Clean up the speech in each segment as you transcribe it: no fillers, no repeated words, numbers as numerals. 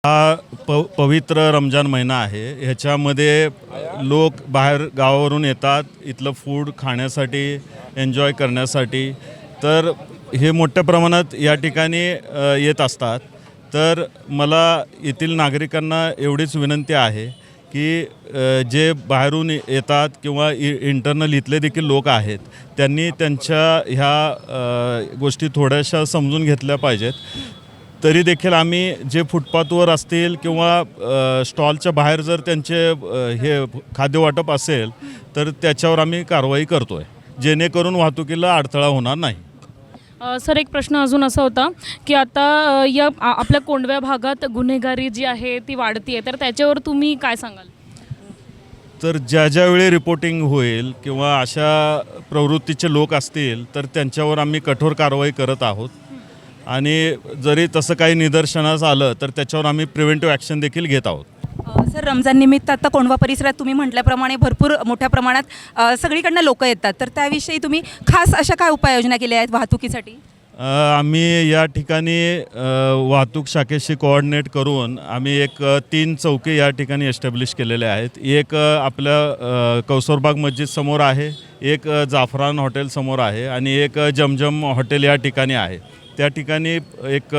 हा पवित्र रमजान महिना आहे. ह्याच्यामध्ये लोक बाहेर गावावरून येतात इथलं फूड खाण्यासाठी, एन्जॉय करण्यासाठी. तर हे मोठ्या प्रमाणात या ठिकाणी येत असतात. तर मला येथील नागरिकांना एवढीच विनंती आहे की जे बाहेरून येतात किंवा इंटरनल इथले देखील लोक आहेत, त्यांनी त्यांच्या ह्या गोष्टी थोड्याशा समजून घेतल्या पाहिजेत. तरी देखील आम्ही जे फुटपाथवर असतील किंवा स्टॉलच्या बाहेर जर त्यांचे हे खाद्यवाटप असेल तर त्याच्यावर आम्ही कारवाई करतो आहे, जेणेकरून वाहतुकीला अडथळा होणार नाही. सर, एक प्रश्न अजून असा होता की आता आपल्या कोंडव्या भागात गुन्हेगारी जी आहे ती वाढती आहे, तर त्याच्यावर तुम्ही काय सांगाल? तर ज्यावेळी रिपोर्टिंग होईल किंवा अशा प्रवृत्तीचे लोक असतील तर त्यांच्यावर आम्ही कठोर कारवाई करत आहोत. आणि जरी तसं काही निदर्शनास आलं तर त्याच्यावर आम्ही प्रिव्हेंटिव्ह ॲक्शन देखील घेत आहोत. सर, रमजान निमित्त आता कोंढवा परिसरात तुम्ही म्हटल्याप्रमाणे भरपूर मोठ्या प्रमाणात सगळीकडनं लोक येतात, तर त्याविषयी तुम्ही खास अशा काय उपाययोजना केल्या आहेत वाहतुकीसाठी? आम्ही या ठिकाणी वाहतूक शाखेशी कोऑर्डिनेट करून आम्ही एक 3 चौकी या ठिकाणी एस्टॅब्लिश केलेल्या आहेत. एक आपल्या कौसरबाग मस्जिद समोर आहे, एक जाफरान हॉटेल समोर आहे आणि एक जमजम हॉटेल या ठिकाणी आहे. त्या ठिकाणी एक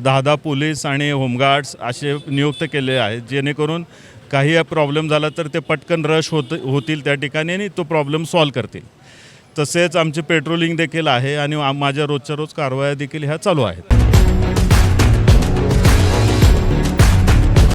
10 पोलीस आणि होमगार्ड्स असे नियुक्त केले आहेत, जेणेकरून काही प्रॉब्लेम झाला तर ते पटकन रश होतील त्या ठिकाणी आणि तो प्रॉब्लेम सॉल्व करतील. तसेच आमची पेट्रोलिंग देखील आहे आणि माझ्या रोजच्या रोज कारवाया देखील ह्या चालू आहेत.